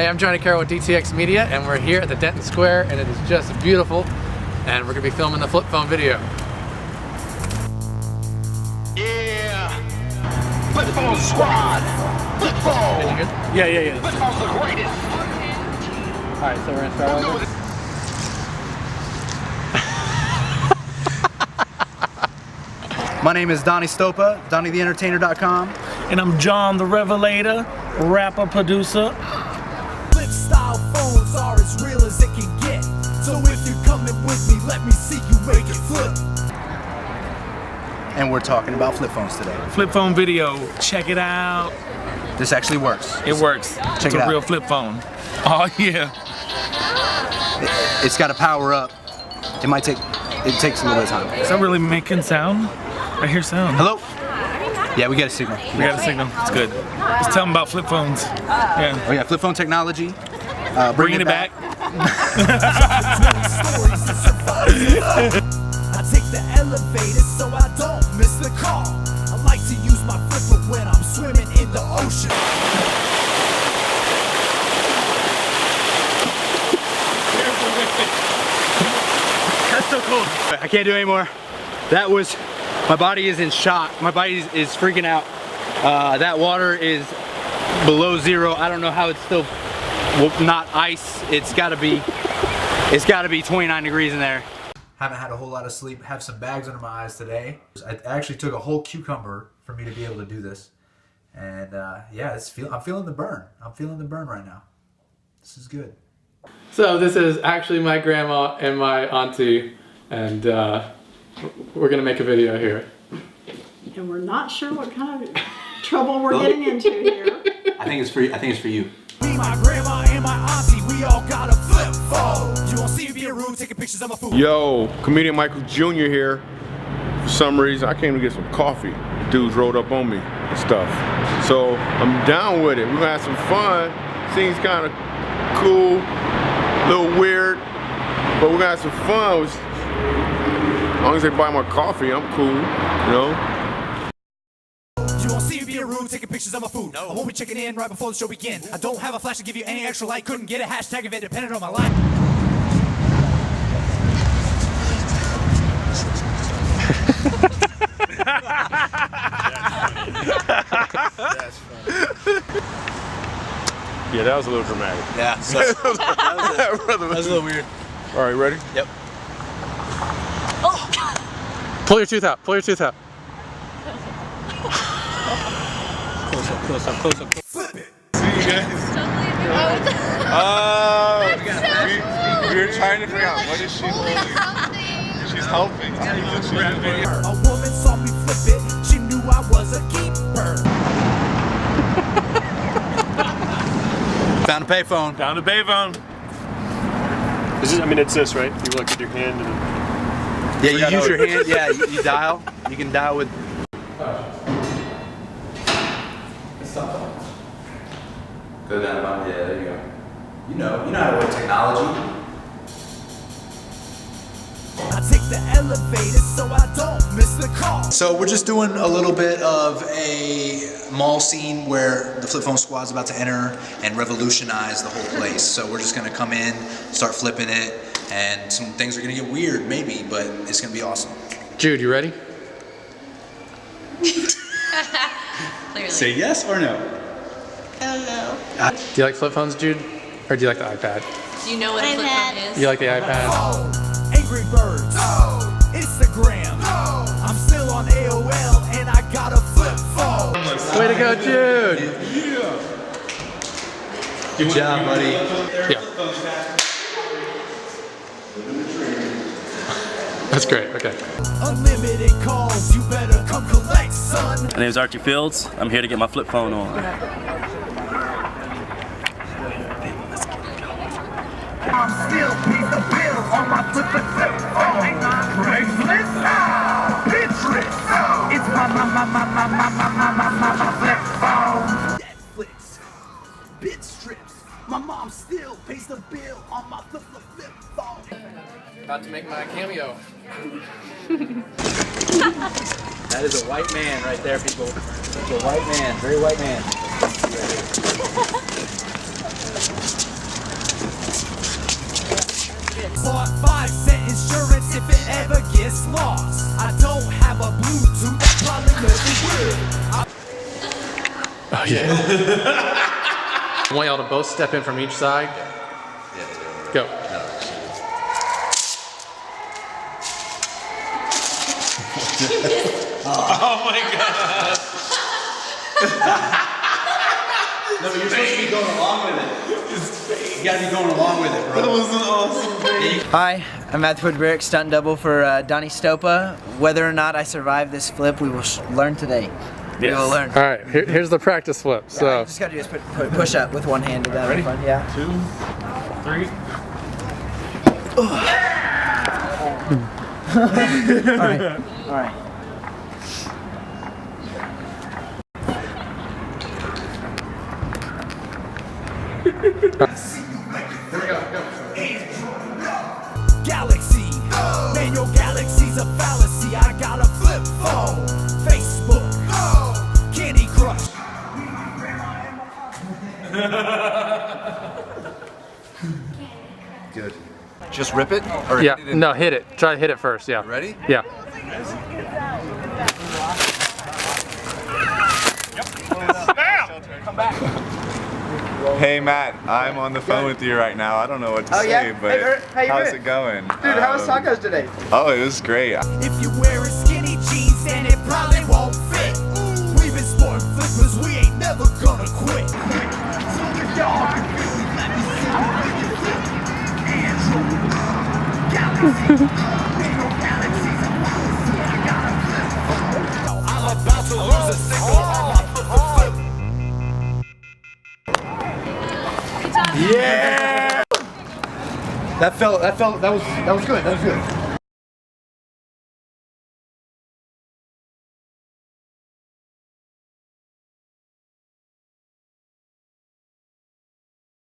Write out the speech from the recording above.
Hey, I'm Johnny Carroll with DTX Media, and we're here at the Denton Square, and it is just beautiful. And we're gonna be filming the flip phone video. Yeah, flip phone squad, flip phone. You good? Yeah. Flip phone's the greatest. All right, so we're gonna start over. My name is Donnie Stopa, DonnieTheEntertainer.com. And I'm John the Revalaytor, rapper, producer. Flip style phones are as real as it can get. So if you're coming with me, let me see you make it flip. And we're talking about flip phones today. Flip phone video, check it out. This actually works. It works. Check It's it a out. real flip phone. Oh yeah. It's got to power up. It takes a little bit of time. Is that really making sound? I hear sound. Hello? Yeah, we got a signal. We got a signal. It's good. Let's tell them about flip phones. Yeah. Oh yeah, flip phone technology. Bringing it back. I take the elevator so I don't miss the call. I like to use my flipper when I'm swimming in the ocean. That's so cool. I can't do it anymore. That was, my body is in shock. My body is freaking out. That water is below zero. I don't know how it's still not ice. It's gotta be 29 degrees in there. Haven't had a whole lot of sleep. Have some bags under my eyes today. I actually took a whole cucumber for me to be able to do this. And yeah, I'm feeling the burn. I'm feeling the burn right now. This is good. So this is actually my grandma and my auntie, and we're gonna make a video here. And we're not sure what kind of trouble we're getting into here. I think it's for you. Me, my grandma, and my auntie, we all got a flip phone. You won't see me be rude, taking pictures of my food. Yo, comedian Michael Jr. here. For some reason, I came to get some coffee. Dudes rolled up on me and stuff. So I'm down with it. We're gonna have some fun. Seems kind of cool, a little weird, but we're gonna have some fun. As long as they buy my coffee, I'm cool, you know? You won't see me being rude, taking pictures of my food. I won't be checking in right before the show begins. I don't have a flash to give you any extra light. Couldn't get a hashtag if it depended on my life. That's funny. Yeah, that was a little dramatic. Yeah, so that was a little weird. All right, ready? Yep. Pull your tooth out. Pull your tooth out. Close up. Flip it. See you guys. We were trying to figure out what is she holding. She's helping. A woman saw me flip it. She knew I was a keeper. Found a payphone. Down to payphone. It's this, right? You look at your hand and Yeah, you use your hand. Yeah, you dial. You can dial with. Go down about yeah. There you go. You know how to work technology. I take the elevator so I don't miss the call. So we're just doing a little bit of a mall scene where the flip phone squad's about to enter and revolutionize the whole place. So we're just gonna come in, start flipping it, and some things are gonna get weird maybe, but it's gonna be awesome. Jude, you ready? Clearly. Say yes or no? I don't know. Do you like flip phones, Jude? Or do you like the iPad? Do you know what a flip phone is? You like the iPad? Oh, Angry Birds. No. Instagram. No. I'm still on AOL and I got a flip phone. Way to go, Jude! Good job, buddy. Yeah. That's great, okay. Unlimited calls, you better come collect, son. My name is Archie Fields. I'm here to get my flip phone on. I'm still pay the bill on my flip phone. Craigslist, Pinterest. It's my flip phone. Netflix, bit strips. My mom still pays the bill on my flip phone. About to make my cameo. That is a white man right there, people. That's a white man, very white man. bought 5-cent insurance if it ever gets lost. I don't have a Bluetooth, that probably never will. Oh yeah. I want y'all to both step in from each side. Go. Oh my god. No, but you're supposed to be going along with it. You gotta be going along with it, bro. That was an awesome thing. Hi, I'm Matthew Burke, stunt double for Donnie Stopa. Whether or not I survive this flip, we will learn today. Yes. We will learn. All right, here's the practice flip. Yeah, So I just gotta do is push up with one hand. That'll be fun. Yeah. 2, 3. All right. All right. Galaxy, man, your galaxy's a fallacy. I got a flip phone, Facebook, Candy Crush. Good. Just rip it? Or yeah, hit it no, hit it. Try to hit it first. Yeah. Ready? Yeah. Come back. Hey Matt, I'm on the phone with you right now. I don't know what to say, yeah? but Hey, how's it going? Dude, how was tacos today? Oh, it was great. If you're wearing skinny jeans, then it probably won't fit. We've been sporting flippers, we ain't never gonna quit. I'm about to lose a single on my flip. Yeah! That was good. That was good.